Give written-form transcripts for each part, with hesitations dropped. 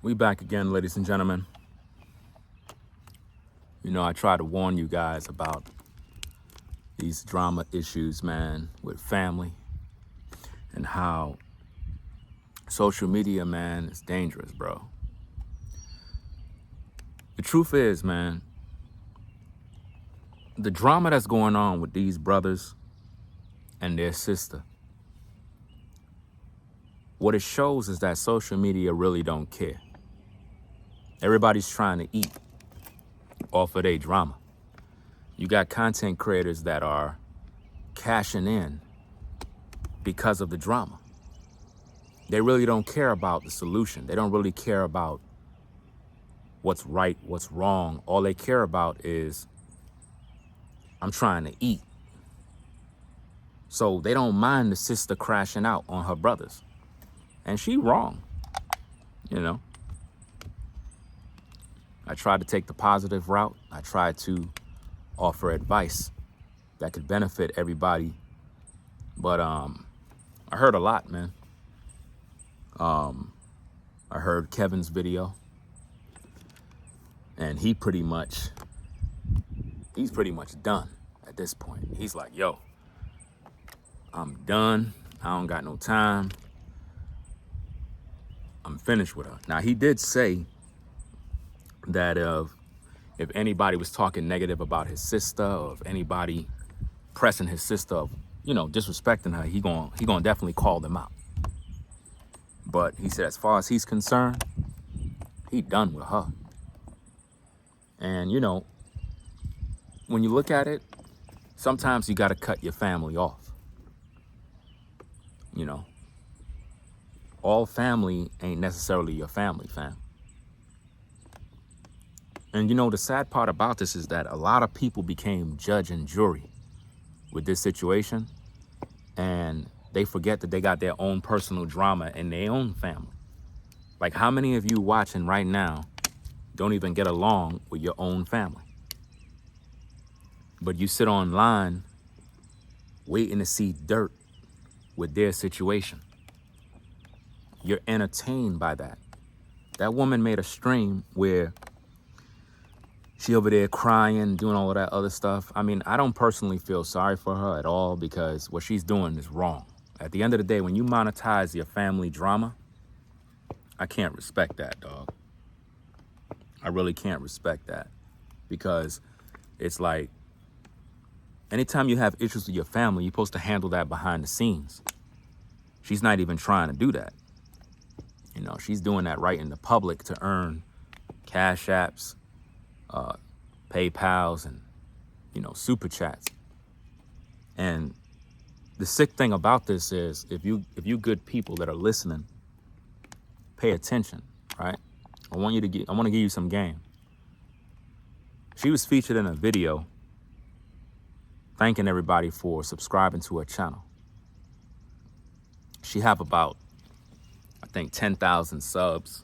We back again, ladies and gentlemen. You know, I try to warn you guys about these drama issues, man, with family and how social media, man, is dangerous, bro. The truth is, man, the drama that's going on with these brothers and their sister, what it shows is that social media really don't care. Everybody's trying to eat off of their drama. You got content creators that are cashing in because of the drama. They really don't care about the solution. They don't really care about what's right, what's wrong. All they care about is, I'm trying to eat. So they don't mind the sister crashing out on her brothers. And she wrong, you know. I tried to take the positive route. I tried to offer advice that could benefit everybody. But I heard a lot, man. I heard Kevin's video. And he's pretty much done at this point. He's like, yo, I'm done. I don't got no time. I'm finished with her. Now, he did say that if anybody was talking negative about his sister, or if anybody pressing his sister, you know, disrespecting her, he gonna definitely call them out. But he said, as far as he's concerned, he done with her. And, you know, when you look at it, sometimes you got to cut your family off. You know, all family ain't necessarily your family, fam. And, you know, the sad part about this is that a lot of people became judge and jury with this situation. And they forget that they got their own personal drama in their own family. Like, how many of you watching right now don't even get along with your own family? But you sit online waiting to see dirt with their situation. You're entertained by that. That woman made a stream where she over there crying, doing all of that other stuff. I mean, I don't personally feel sorry for her at all, because what she's doing is wrong. At the end of the day, when you monetize your family drama, I can't respect that, dog. I really can't respect that, because it's like, anytime you have issues with your family, you're supposed to handle that behind the scenes. She's not even trying to do that. You know, she's doing that right in the public to earn cash apps, PayPals, and, you know, super chats. And the sick thing about this is, if you good people that are listening, pay attention, right? I want to give you some game. She was featured in a video thanking everybody for subscribing to her channel. She have about, I think, 10,000 subs,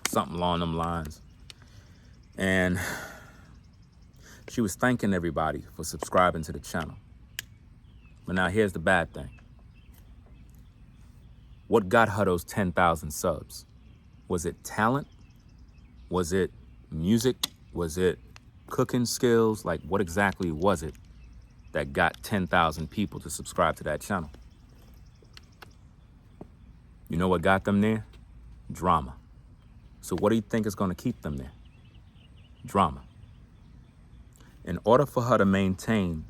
something along them lines. And she was thanking everybody for subscribing to the channel. But now here's the bad thing. What got her those 10,000 subs? Was it talent? Was it music? Was it cooking skills? Like, what exactly was it that got 10,000 people to subscribe to that channel? You know what got them there? Drama. So what do you think is going to keep them there? Drama. In order for her to maintain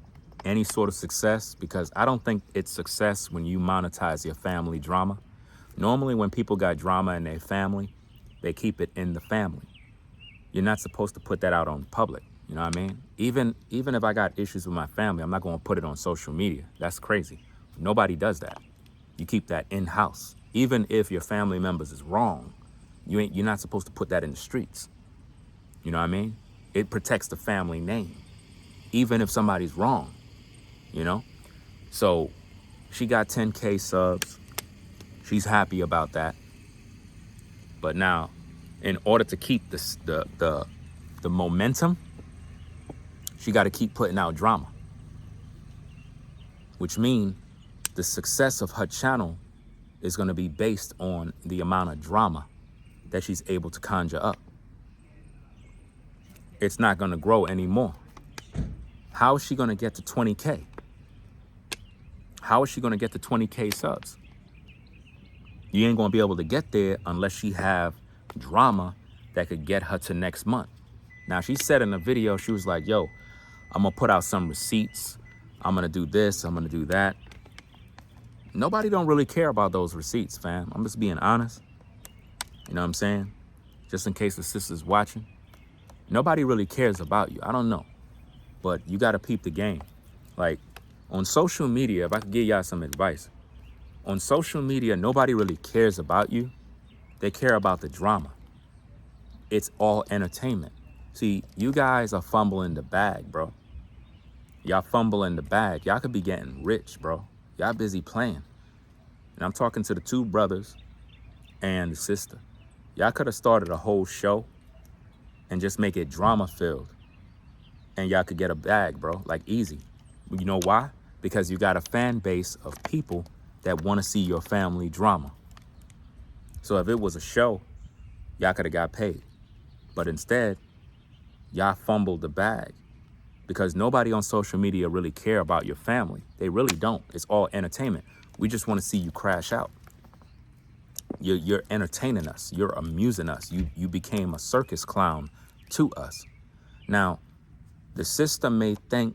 any sort of success, because I don't think it's success when you monetize your family drama. Normally when people got drama in their family, they keep it in the family. You're not supposed to put that out on public. You know what I mean? Even if I got issues with my family, I'm not going to put it on social media. That's crazy. Nobody does that. You keep that in-house. Even if your family members is wrong, you're not supposed to put that in the streets. You know what I mean? It protects the family name, even if somebody's wrong, you know? So she got 10K subs. She's happy about that. But now, in order to keep the momentum, she got to keep putting out drama, which means the success of her channel is going to be based on the amount of drama that she's able to conjure up. It's not going to grow anymore. How is she going to get to 20K? How is she going to get to 20K subs? You ain't going to be able to get there unless she have drama that could get her to next month. Now, she said in the video, she was like, yo, I'm going to put out some receipts. I'm going to do this. I'm going to do that. Nobody don't really care about those receipts, fam. I'm just being honest. You know what I'm saying? Just in case the sister's watching. Nobody really cares about you. I don't know. But you got to peep the game. Like, on social media, if I could give y'all some advice. On social media, nobody really cares about you. They care about the drama. It's all entertainment. See, you guys are fumbling the bag, bro. Y'all fumbling the bag. Y'all could be getting rich, bro. Y'all busy playing. And I'm talking to the two brothers and the sister. Y'all could have started a whole show and just make it drama-filled. And y'all could get a bag, bro, like easy. You know why? Because you got a fan base of people that want to see your family drama. So if it was a show, y'all could have got paid. But instead, y'all fumbled the bag because nobody on social media really care about your family. They really don't. It's all entertainment. We just want to see you crash out. You're entertaining us. You're amusing us. You became a circus clown to us. Now, the sister may think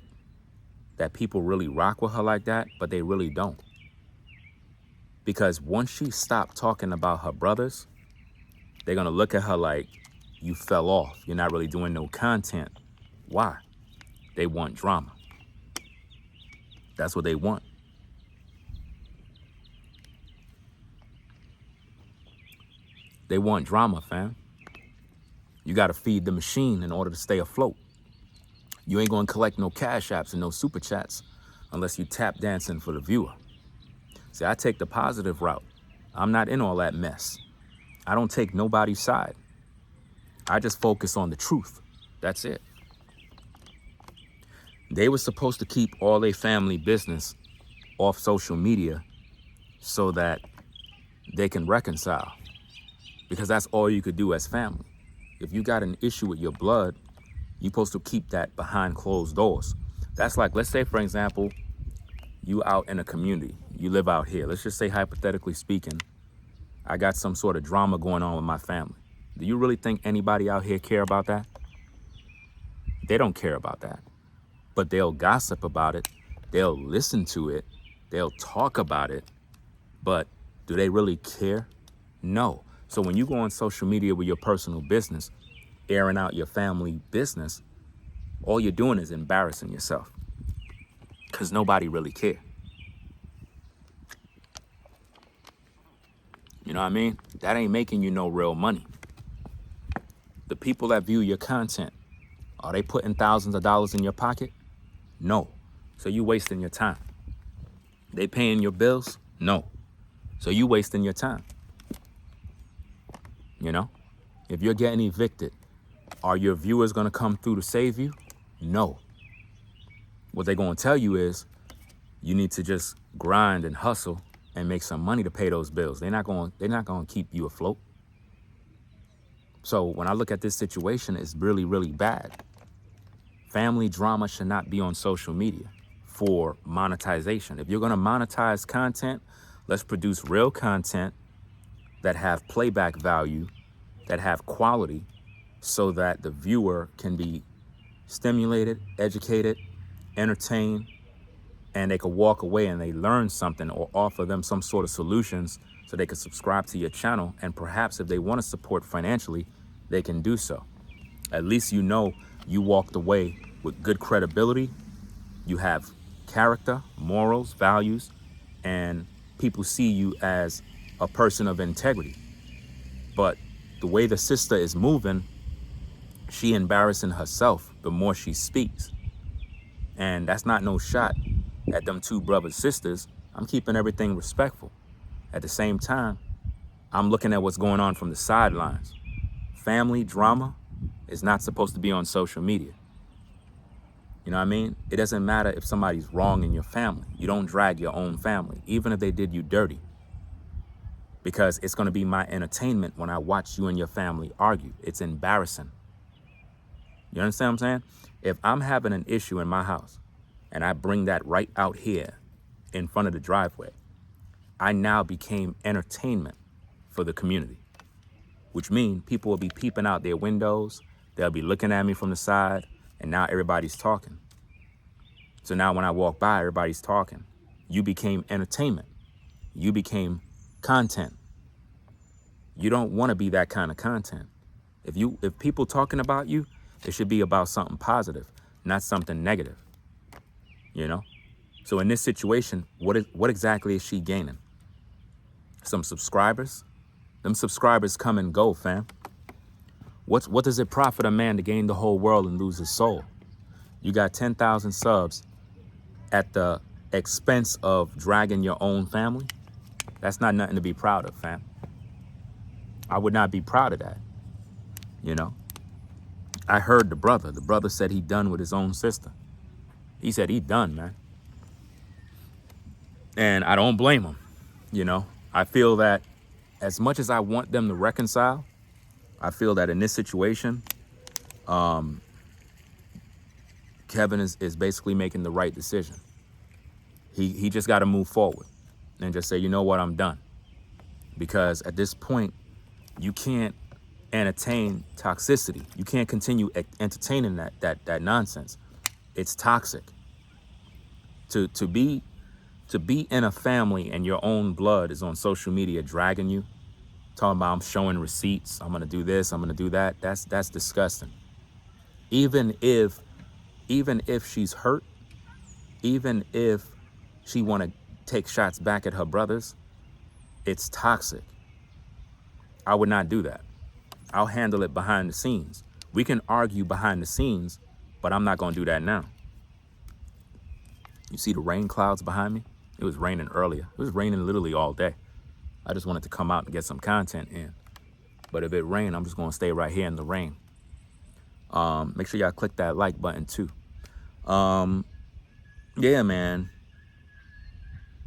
that people really rock with her like that, but they really don't. Because once she stopped talking about her brothers, they're going to look at her like, you fell off. You're not really doing no content. Why? They want drama. That's what they want. They want drama, fam. You got to feed the machine in order to stay afloat. You ain't going to collect no cash apps and no super chats unless you tap dancing for the viewer. See, I take the positive route. I'm not in all that mess. I don't take nobody's side. I just focus on the truth. That's it. They were supposed to keep all their family business off social media so that they can reconcile. Because that's all you could do as family. If you got an issue with your blood, you're supposed to keep that behind closed doors. That's like, let's say, for example, you out in a community. You live out here. Let's just say, hypothetically speaking, I got some sort of drama going on with my family. Do you really think anybody out here care about that? They don't care about that. But they'll gossip about it. They'll listen to it. They'll talk about it. But do they really care? No. So when you go on social media with your personal business, airing out your family business, all you're doing is embarrassing yourself because nobody really care. You know what I mean? That ain't making you no real money. The people that view your content, are they putting thousands of dollars in your pocket? No. So you wasting your time. They paying your bills? No. So you wasting your time. You know, if you're getting evicted, are your viewers going to come through to save you? No. What they're going to tell you is you need to just grind and hustle and make some money to pay those bills. They're not going to keep you afloat. So when I look at this situation, it's really, really bad. Family drama should not be on social media for monetization. If you're going to monetize content, let's produce real content that have playback value, that have quality, so that the viewer can be stimulated, educated, entertained, and they could walk away and they learn something or offer them some sort of solutions so they could subscribe to your channel. And perhaps if they want to support financially, they can do so. At least you know you walked away with good credibility. You have character, morals, values, and people see you as a person of integrity. But the way the sister is moving, she embarrassing herself the more she speaks. And that's not no shot at them two brothers, sisters. I'm keeping everything respectful. At the same time, I'm looking at what's going on from the sidelines. Family drama is not supposed to be on social media. You know what I mean? It doesn't matter if somebody's wrong in your family. You don't drag your own family, even if they did you dirty. because it's going to be my entertainment when I watch you and your family argue. It's embarrassing. You understand what I'm saying? If I'm having an issue in my house and I bring that right out here in front of the driveway, I now became entertainment for the community, which means people will be peeping out their windows. They'll be looking at me from the side, and now everybody's talking. So now when I walk by, everybody's talking. You became entertainment. You became content. You don't want to be that kind of content. If people talking about you, it should be about something positive, not something negative. You know? So in this situation, what exactly is she gaining? Some subscribers? Them subscribers come and go, fam. What does it profit a man to gain the whole world and lose his soul? You got 10,000 subs at the expense of dragging your own family? That's not nothing to be proud of, fam. I would not be proud of that, you know? I heard the brother said he done with his own sister. He said he done, man. And I don't blame him, you know? I feel that as much as I want them to reconcile, I feel that in this situation, Kevin is basically making the right decision. He just got to move forward and just say, you know what, I'm done. Because at this point, you can't entertain toxicity. You can't continue entertaining that nonsense. It's toxic. To be in a family and your own blood is on social media dragging you, talking about I'm showing receipts, I'm gonna do this, I'm gonna do that. That's disgusting. Even if she's hurt, even if she wanna take shots back at her brothers, it's toxic. I would not do that. I'll handle it behind the scenes. We can argue behind the scenes, but I'm not gonna do that now. You see the rain clouds behind me? It was raining earlier. It was raining literally all day. I just wanted to come out and get some content in. But if it rained, I'm just gonna stay right here in the rain. Make sure y'all click that like button too. Yeah, man.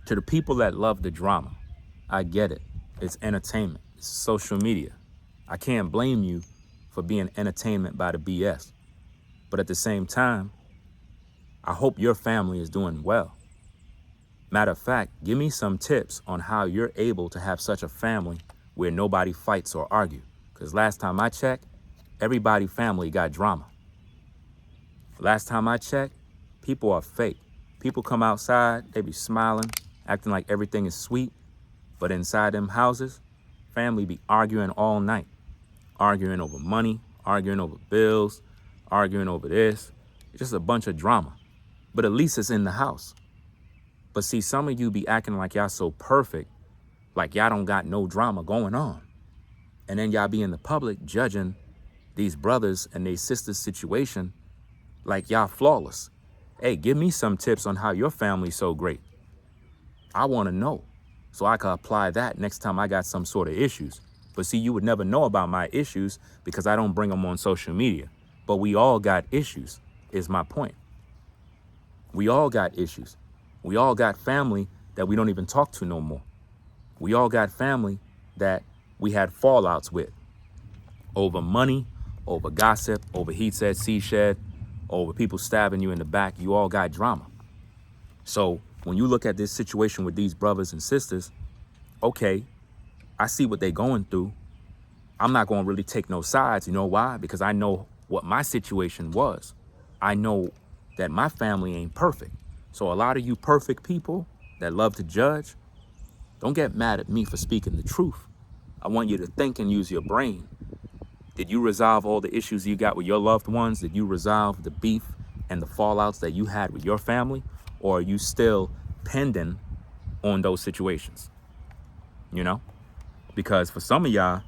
To the people that love the drama, I get it. It's entertainment. It's social media. I can't blame you for being entertainment by the BS. But at the same time, I hope your family is doing well. Matter of fact, give me some tips on how you're able to have such a family where nobody fights or argue. Because last time I checked, everybody family got drama. Last time I checked, people are fake. People come outside, they be smiling, acting like everything is sweet. But inside them houses, family be arguing all night. Arguing over money, arguing over bills, arguing over this. It's just a bunch of drama. But at least it's in the house. But see, some of you be acting like y'all so perfect, like y'all don't got no drama going on. And then y'all be in the public judging these brothers and their sisters' situation like y'all flawless. Hey, give me some tips on how your family's so great. I want to know so I can apply that next time I got some sort of issues. But see, you would never know about my issues because I don't bring them on social media. But we all got issues, is my point. We all got issues. We all got family that we don't even talk to no more. We all got family that we had fallouts with over money, over gossip, over he said, she said, over people stabbing you in the back. You all got drama. So when you look at this situation with these brothers and sisters, okay, I see what they're going through. I'm not going to really take no sides. You know why? Because I know what my situation was. I know that my family ain't perfect. So a lot of you perfect people that love to judge, don't get mad at me for speaking the truth. I want you to think and use your brain. Did you resolve all the issues you got with your loved ones? Did you resolve the beef and the fallouts that you had with your family? Or are you still pending on those situations? You know? Because for some of y'all,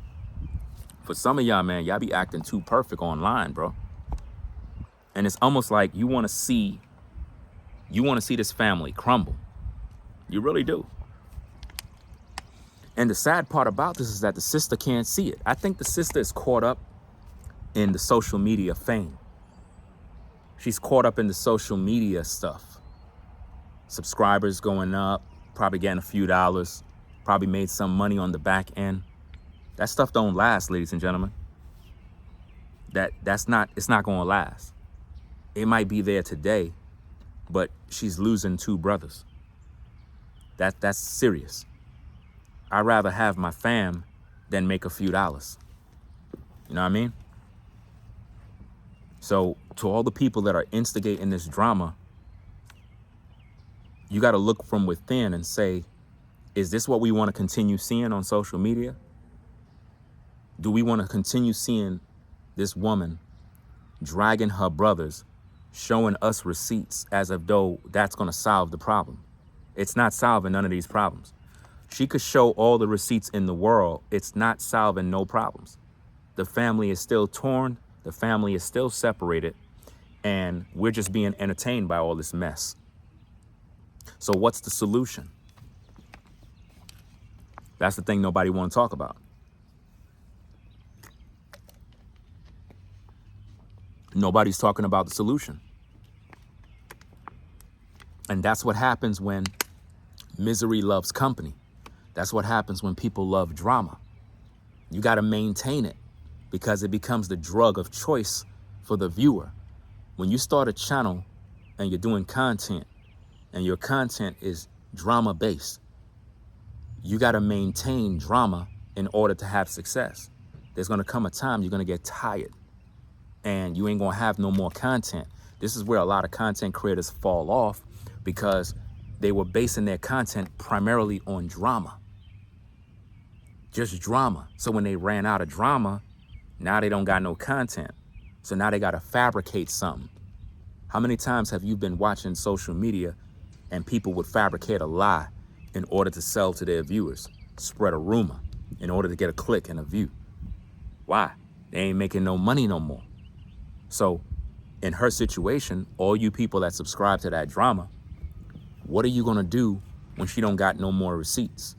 man, y'all be acting too perfect online, bro. And it's almost like you want to see this family crumble. You really do. And the sad part about this is that the sister can't see it. I think the sister is caught up in the social media fame. She's caught up in the social media stuff. Subscribers going up, probably getting a few dollars. probably made some money on the back end. That stuff don't last, ladies and gentlemen. It's not gonna last. It might be there today, but she's losing 2 brothers. That's serious. I'd rather have my fam than make a few dollars. You know what I mean? So to all the people that are instigating this drama, you got to look from within and say, is this what we want to continue seeing on social media? Do we want to continue seeing this woman dragging her brothers, showing us receipts as if though that's going to solve the problem? It's not solving none of these problems. She could show all the receipts in the world. It's not solving no problems. The family is still torn. The family is still separated. And we're just being entertained by all this mess. So what's the solution? That's the thing nobody want to talk about. Nobody's talking about the solution. And that's what happens when misery loves company. That's what happens when people love drama. You got to maintain it because it becomes the drug of choice for the viewer. When you start a channel and you're doing content and your content is drama based, you got to maintain drama in order to have success. There's going to come a time you're going to get tired and you ain't going to have no more content. This is where a lot of content creators fall off because they were basing their content primarily on drama. Just drama. So when they ran out of drama, now they don't got no content. So now they got to fabricate something. How many times have you been watching social media and people would fabricate a lie in order to sell to their viewers, spread a rumor in order to get a click and a view? Why? They ain't making no money no more. So in her situation, all you people that subscribe to that drama, what are you going to do when she don't got no more receipts?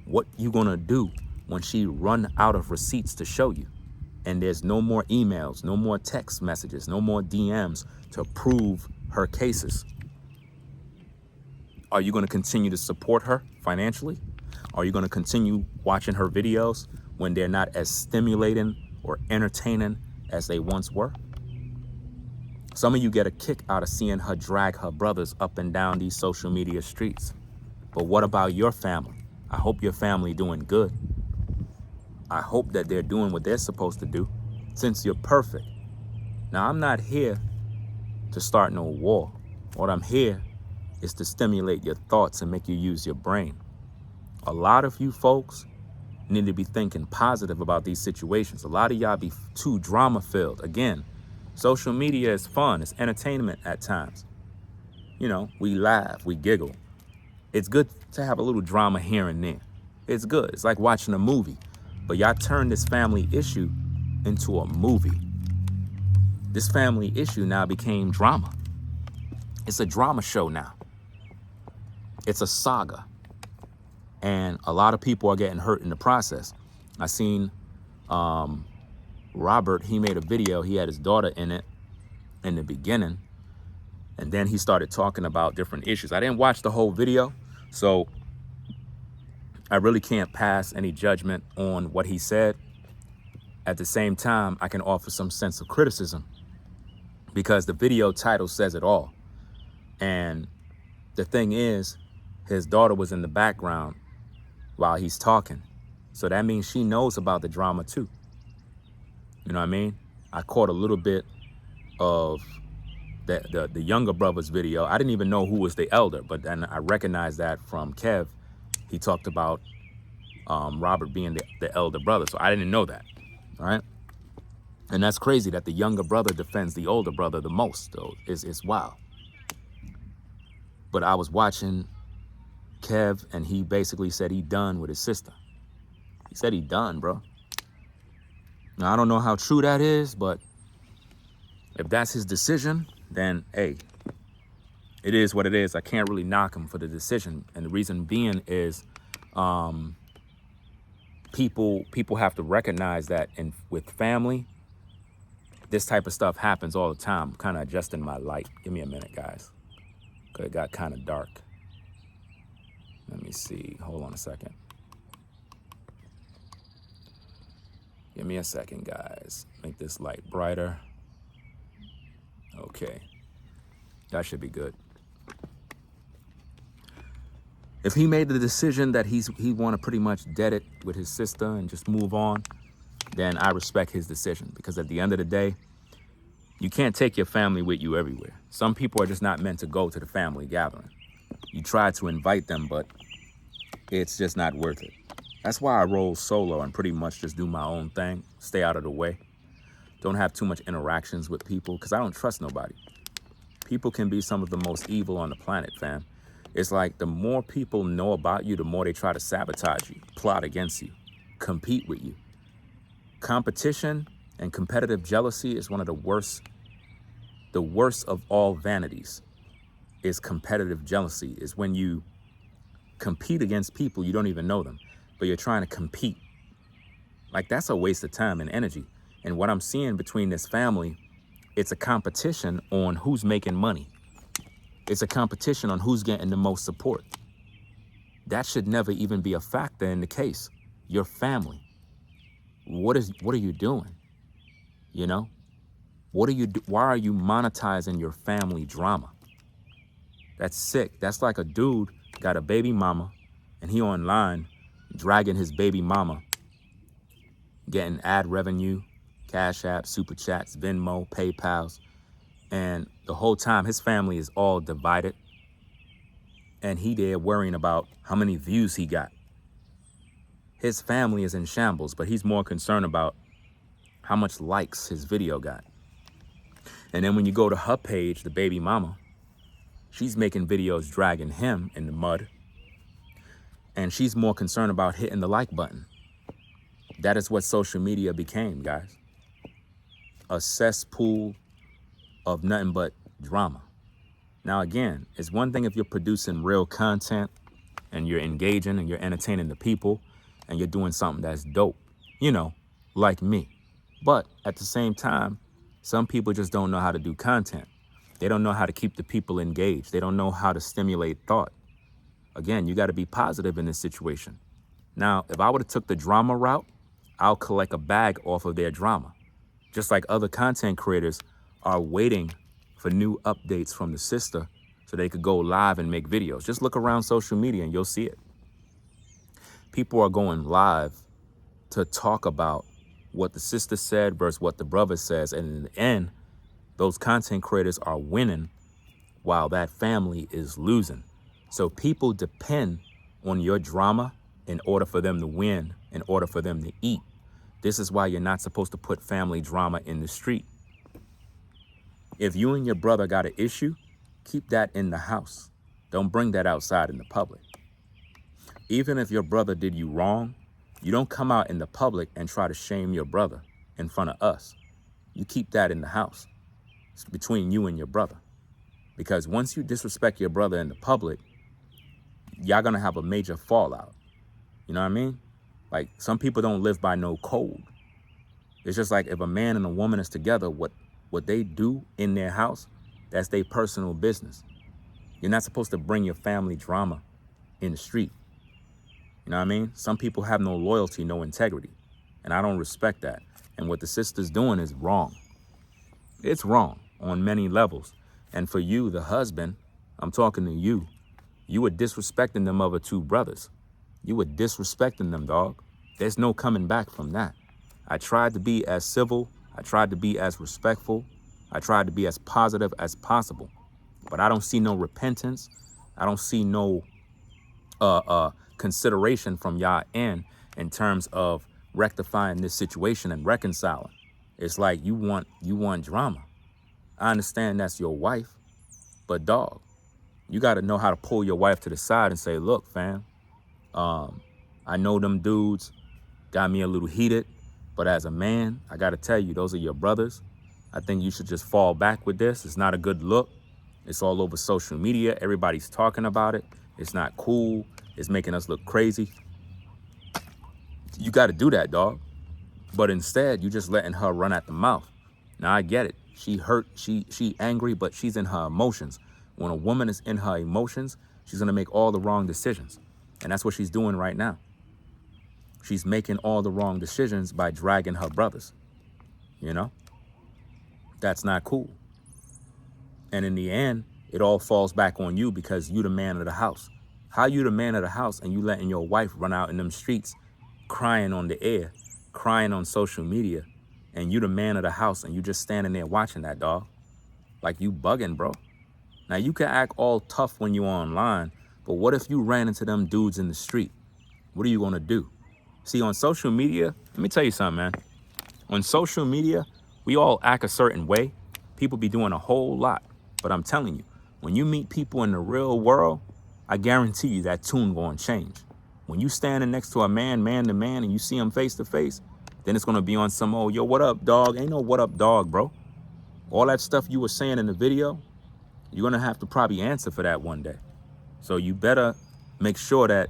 What you going to do when she run out of receipts to show you? And there's no more emails, no more text messages, no more DMs to prove her cases. Are you going to continue to support her financially? Are you going to continue watching her videos when they're not as stimulating or entertaining as they once were? Some of you get a kick out of seeing her drag her brothers up and down these social media streets. But what about your family? I hope your family doing good. I hope that they're doing what they're supposed to do, since you're perfect. Now, I'm not here to start no war. What I'm here is to stimulate your thoughts and make you use your brain. A lot of you folks need to be thinking positive about these situations. A lot of y'all be too drama filled. Again, social media is fun. It's entertainment at times. You know, we laugh, we giggle. It's good to have a little drama here and there. It's good. It's like watching a movie. But y'all turn this family issue into a movie. This family issue now became drama. It's a drama show now. It's a saga. And a lot of people are getting hurt in the process. I seen Robert, he made a video. He had his daughter in it in the beginning. And then he started talking about different issues. I didn't watch the whole video, so I really can't pass any judgment on what he said. At the same time, I can offer some sense of criticism because the video title says it all. And the thing is, his daughter was in the background while he's talking. So that means she knows about the drama too. You know what I mean? I caught a little bit of the younger brother's video. I didn't even know who was the elder, but then I recognized that from Kev. He talked about Robert being the elder brother. So I didn't know that, all right? And that's crazy that the younger brother defends the older brother the most, though. It's wild. But I was watching Kev, and he basically said he done with his sister. He said he done, bro. Now, I don't know how true that is, but if that's his decision, then, hey, it is what it is. I can't really knock him for the decision. And the reason being is people have to recognize that with family, this type of stuff happens all the time. I'm kind of adjusting my light. Give me a minute, guys, because it got kind of dark. Let me see. Hold on a second. Give me a second, guys. Make this light brighter. Okay, that should be good. If he made the decision that he want to pretty much dead it with his sister and just move on, then I respect his decision, because at the end of the day, you can't take your family with you everywhere. Some people are just not meant to go to the family gathering. You try to invite them, but it's just not worth it. That's why I roll solo and pretty much just do my own thing, stay out of the way. Don't have too much interactions with people, because I don't trust nobody. People can be some of the most evil on the planet, fam. It's like the more people know about you, the more they try to sabotage you, plot against you, compete with you. Competition and competitive jealousy is one of the worst of all vanities. Is competitive jealousy, is when you compete against people you don't even know them, but you're trying to compete. Like, that's a waste of time and energy. And what I'm seeing between this family, it's a competition on who's making money. It's a competition on who's getting the most support. That should never even be a factor in the case. Your family. What are you doing? You know? Why are you monetizing your family drama? That's sick. That's like a dude got a baby mama and he online dragging his baby mama, getting ad revenue, Cash App, Super Chats, Venmo, PayPals. And the whole time his family is all divided. And he there worrying about how many views he got. His family is in shambles, but he's more concerned about how much likes his video got. And then when you go to her page, the baby mama, she's making videos dragging him in the mud. And she's more concerned about hitting the like button. That is what social media became, guys. A cesspool of nothing but drama. Now, again, it's one thing if you're producing real content and you're engaging and you're entertaining the people and you're doing something that's dope, you know, like me. But at the same time, some people just don't know how to do content. They don't know how to keep the people engaged. They don't know how to stimulate thought. Again, you got to be positive in this situation. Now, if I would have took the drama route, I'll collect a bag off of their drama. Just like other content creators are waiting for new updates from the sister so they could go live and make videos. Just look around social media and you'll see it. People are going live to talk about what the sister said versus what the brother says. And in the end, those content creators are winning while that family is losing. So people depend on your drama in order for them to win, in order for them to eat. This is why you're not supposed to put family drama in the street. If you and your brother got an issue, keep that in the house. Don't bring that outside in the public. Even if your brother did you wrong, you don't come out in the public and try to shame your brother in front of us. You keep that in the house. It's between you and your brother. Because once you disrespect your brother in the public, y'all gonna have a major fallout. You know what I mean? Like, some people don't live by no code. It's just like if a man and a woman is together, what they do in their house, that's their personal business. You're not supposed to bring your family drama in the street. You know what I mean? Some people have no loyalty, no integrity. And I don't respect that. And what the sister's doing is wrong. It's wrong on many levels. And for you, the husband, I'm talking to you, you were disrespecting them other two brothers. You were disrespecting them, dog. There's no coming back from that. I tried to be as civil. I tried to be as respectful. I tried to be as positive as possible. But I don't see no repentance. I don't see no consideration from y'all in terms of rectifying this situation and reconciling. It's like you want drama. I understand that's your wife, but dog, you got to know how to pull your wife to the side and say, look, fam, I know them dudes got me a little heated, but as a man, I got to tell you, those are your brothers. I think you should just fall back with this. It's not a good look. It's all over social media. Everybody's talking about it. It's not cool. It's making us look crazy. You got to do that, dog. But instead, you just letting her run at the mouth. Now, I get it. She hurt. She angry, but she's in her emotions. When a woman is in her emotions, she's going to make all the wrong decisions. And that's what she's doing right now. she's making all the wrong decisions by dragging her brothers. You know, that's not cool. And in the end, it all falls back on you because you the man of the house. How you the man of the house and you letting your wife run out in them streets crying on the air, crying on social media, and you the man of the house and you just standing there watching that, dog? Like, you bugging, bro. Now, you can act all tough when you're online, but what if you ran into them dudes in the street? What are you gonna do? See, on social media, let me tell you something, man. On social media, we all act a certain way. People be doing a whole lot. But I'm telling you, when you meet people in the real world, I guarantee you that tune gonna change. When you standing next to a man to man, and you see him face to face, then it's gonna be on some, oh, yo, what up, dog? Ain't no what up, dog, bro. All that stuff you were saying in the video, you're gonna have to probably answer for that one day. So you better make sure that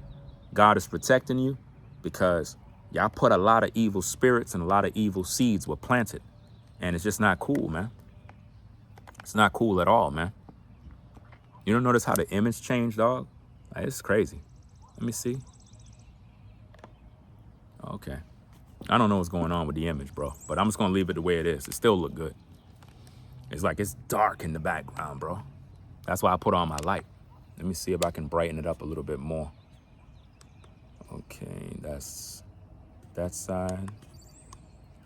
God is protecting you, because y'all put a lot of evil spirits and a lot of evil seeds were planted. And it's just not cool, man. It's not cool at all, man. You don't notice how the image changed, dog? Like, it's crazy. Let me see. Okay. I don't know what's going on with the image, bro, but I'm just gonna leave it the way it is. It still look good. It's like it's dark in the background, bro. That's why I put on my light. Let me see if I can brighten it up a little bit more. Okay, that's that side.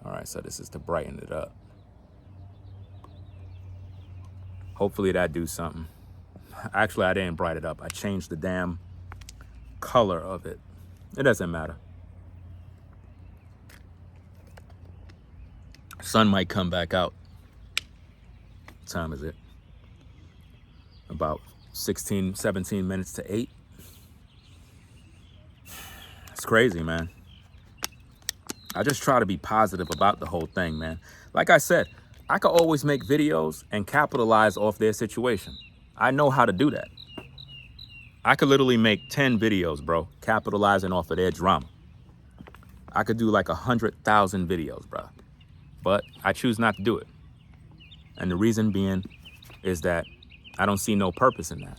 All right, so this is to brighten it up. Hopefully that do something. Actually, I didn't brighten it up. I changed the damn color of it. It doesn't matter. Sun might come back out. What time is it? About 17 minutes to 8. It's crazy, man. I just try to be positive about the whole thing, man. Like I said, I could always make videos and capitalize off their situation. I know how to do that. I could literally make 10 videos, bro, capitalizing off of their drama. I could do like 100,000 videos, bro. But I choose not to do it. And the reason being is that I don't see no purpose in that.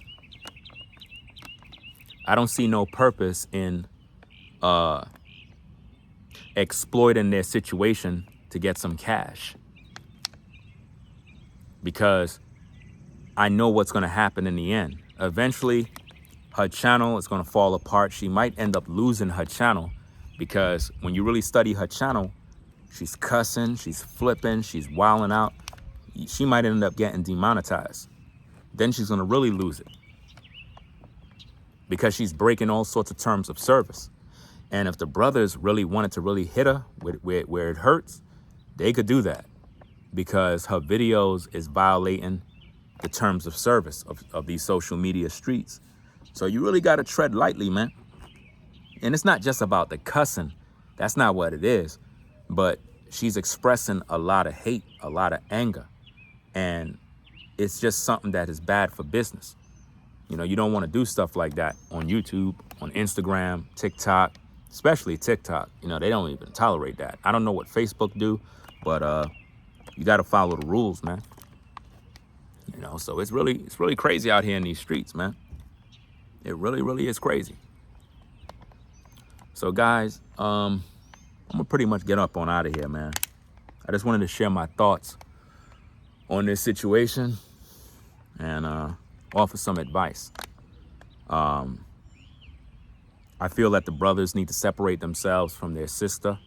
I don't see no purpose in exploiting their situation to get some cash. Because I know what's going to happen in the end. Eventually, her channel is going to fall apart. She might end up losing her channel, because when you really study her channel, she's cussing, she's flipping, she's wilding out. She might end up getting demonetized. Then she's going to really lose it, because she's breaking all sorts of terms of service. And if the brothers really wanted to really hit her where it hurts, they could do that, because her videos is violating the terms of service of these social media streets. So you really got to tread lightly, man. And it's not just about the cussing. That's not what it is. But she's expressing a lot of hate, a lot of anger. And it's just something that is bad for business. You know, you don't want to do stuff like that on YouTube, on Instagram, TikTok, especially TikTok. You know, they don't even tolerate that. I don't know what Facebook do, but you got to follow the rules, man. You know, so it's really crazy out here in these streets, man. It really is crazy. So guys, I'm gonna pretty much get up on out of here, man. I just wanted to share my thoughts on this situation and offer some advice. I feel that the brothers need to separate themselves from their sister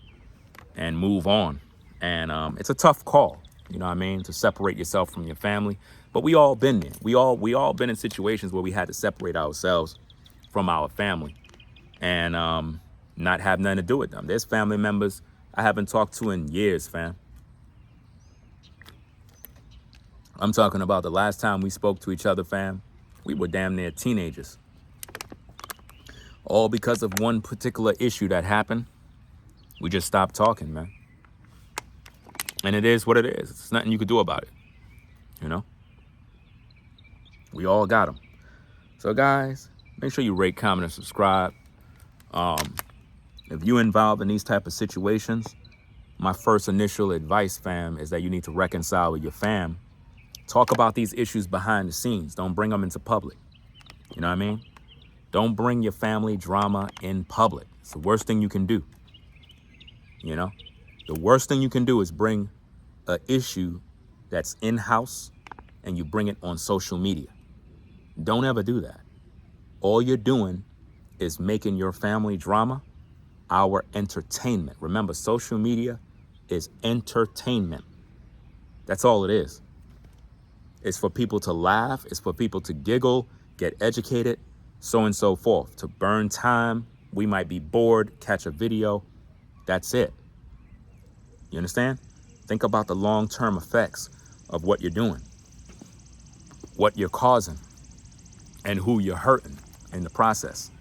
and move on. And it's a tough call, you know what I mean, to separate yourself from your family. But we all been there. We all been in situations where we had to separate ourselves from our family and not have nothing to do with them. There's family members I haven't talked to in years, fam. I'm talking about the last time we spoke to each other, fam. We were damn near teenagers. All because of one particular issue that happened. We just stopped talking, man. And it is what it is. There's nothing you could do about it, you know? We all got them. So guys, make sure you rate, comment, and subscribe. If you're involved in these type of situations, my first initial advice, fam, is that you need to reconcile with your fam. Talk about these issues behind the scenes. Don't bring them into public. You know what I mean? Don't bring your family drama in public. It's the worst thing you can do. You know, the worst thing you can do is bring an issue that's in-house and you bring it on social media. Don't ever do that. All you're doing is making your family drama our entertainment. Remember, social media is entertainment. That's all it is. It's for people to laugh. It's for people to giggle, get educated, so on and so forth. To burn time. We might be bored, catch a video. That's it. You understand? Think about the long-term effects of what you're doing, what you're causing, and who you're hurting in the process.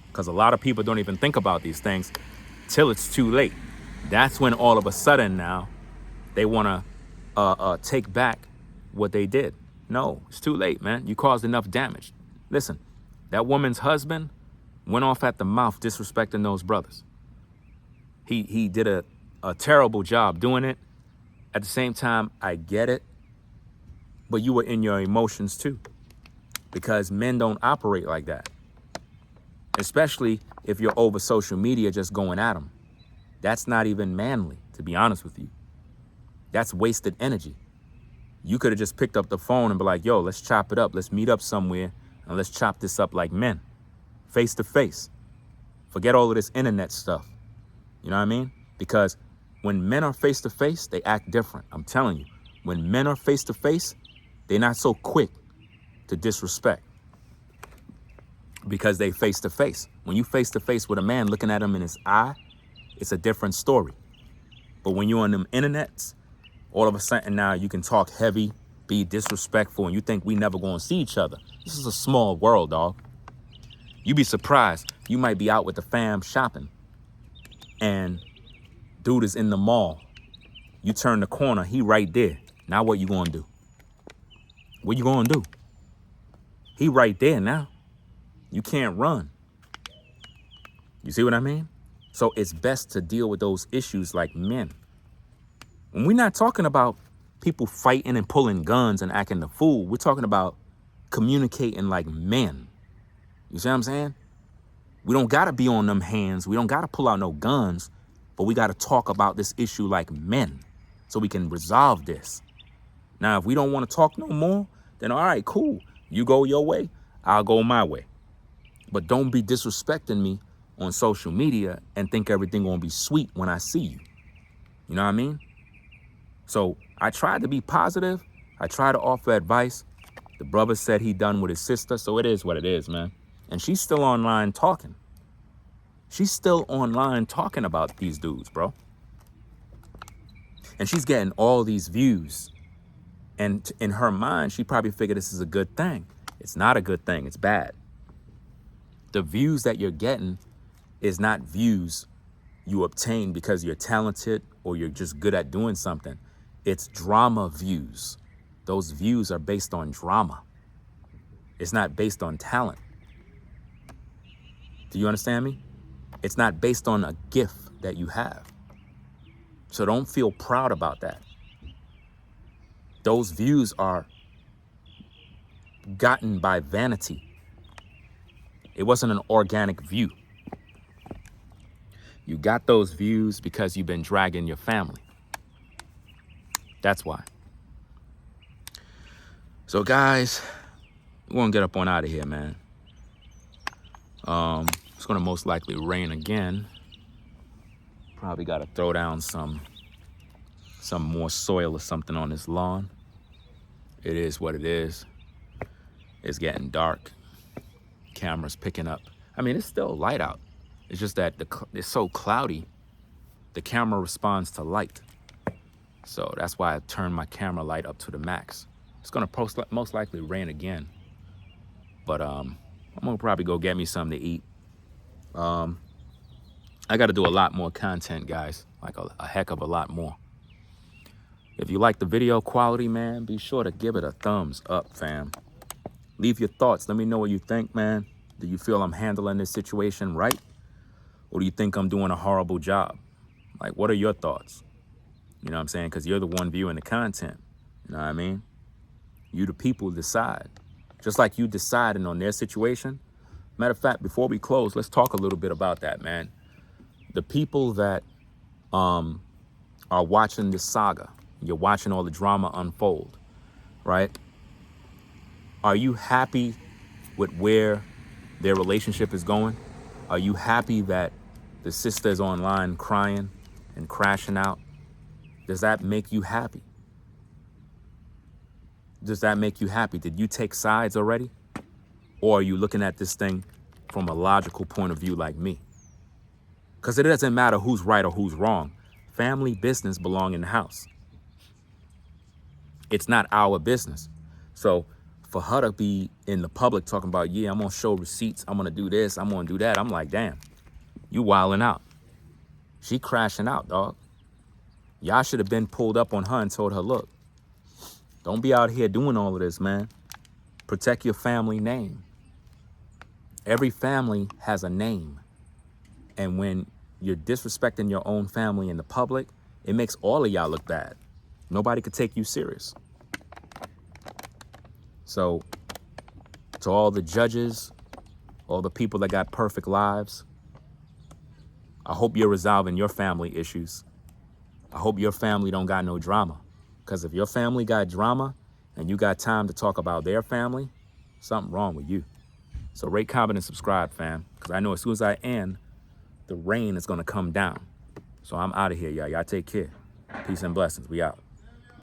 Because a lot of people don't even think about these things till it's too late. That's when all of a sudden now they want to take back what they did. No, it's too late, man. You caused enough damage. Listen, that woman's husband went off at the mouth disrespecting those brothers. He did a terrible job doing it. At the same time, I get it, but you were in your emotions too, because men don't operate like that, especially if you're over social media just going at them. That's not even manly, to be honest with you. That's wasted energy. You could have just picked up the phone and be like, yo, let's chop it up. Let's meet up somewhere and let's chop this up like men, face to face. Forget all of this internet stuff. You know what I mean? Because when men are face to face, they act different. I'm telling you, when men are face to face, they're not so quick to disrespect because they face to face. When you face to face with a man, looking at him in his eye, it's a different story. But when you're on them internets, all of a sudden now you can talk heavy, be disrespectful, and you think we never gonna see each other. This is a small world, dog. You be surprised. You might be out with the fam shopping and dude is in the mall. You turn the corner, he right there. Now what you gonna do? What you gonna do? He right there now. You can't run. You see what I mean? So it's best to deal with those issues like men. When we're not talking about people fighting and pulling guns and acting the fool, we're talking about communicating like men. You see what I'm saying? We don't gotta be on them hands. We don't gotta pull out no guns, but we gotta talk about this issue like men so we can resolve this. Now, if we don't want to talk no more, then all right, cool. You go your way, I'll go my way. But don't be disrespecting me on social media and think everything gonna be sweet when I see you. You know what I mean? So I tried to be positive. I tried to offer advice. The brother said he done with his sister, so it is what it is, man. And she's still online talking. She's still online talking about these dudes, bro. And she's getting all these views. And in her mind, she probably figured this is a good thing. It's not a good thing. It's bad. The views that you're getting is not views you obtain because you're talented or you're just good at doing something. It's drama views. Those views are based on drama. It's not based on talent. Do you understand me? It's not based on a gift that you have. So don't feel proud about that. Those views are gotten by vanity. It wasn't an organic view. You got those views because you've been dragging your family. That's why. So guys, we're gonna get up on out of here, man. It's gonna most likely rain again. Probably gotta throw down some more soil or something on this lawn. It is what it is. It's getting dark. Camera's picking up. I mean, it's still light out. It's just that it's so cloudy, the camera responds to light. So that's why I turned my camera light up to the max. It's gonna most likely rain again. But I'm gonna probably go get me something to eat. I gotta do a lot more content, guys, like a heck of a lot more. If you like the video quality, man, be sure to give it a thumbs up, fam. Leave your thoughts. Let me know what you think, man. Do you feel I'm handling this situation right? Or do you think I'm doing a horrible job? Like, what are your thoughts? You know what I'm saying? Because you're the one viewing the content. You know what I mean? You, the people, decide. Just like you deciding on their situation. Matter of fact, before we close, let's talk a little bit about that, man. The people that are watching this saga. You're watching all the drama unfold, right? Are you happy with where their relationship is going? Are you happy that the sister is online crying and crashing out? Does that make you happy? Does that make you happy? Did you take sides already? Or are you looking at this thing from a logical point of view like me? Because it doesn't matter who's right or who's wrong. Family business belong in the house. It's not our business. So for her to be in the public talking about, yeah, I'm going to show receipts, I'm going to do this, I'm going to do that, I'm like, damn, you wilding out. She crashing out, dog. Y'all should have been pulled up on her and told her, look, don't be out here doing all of this, man. Protect your family name. Every family has a name. And when you're disrespecting your own family in the public, it makes all of y'all look bad. Nobody could take you serious. So to all the judges, all the people that got perfect lives, I hope you're resolving your family issues. I hope your family don't got no drama. Because if your family got drama and you got time to talk about their family, something wrong with you. So rate, comment, and subscribe, fam. Because I know as soon as I end, the rain is going to come down. So I'm out of here, y'all. Y'all take care. Peace and blessings. We out.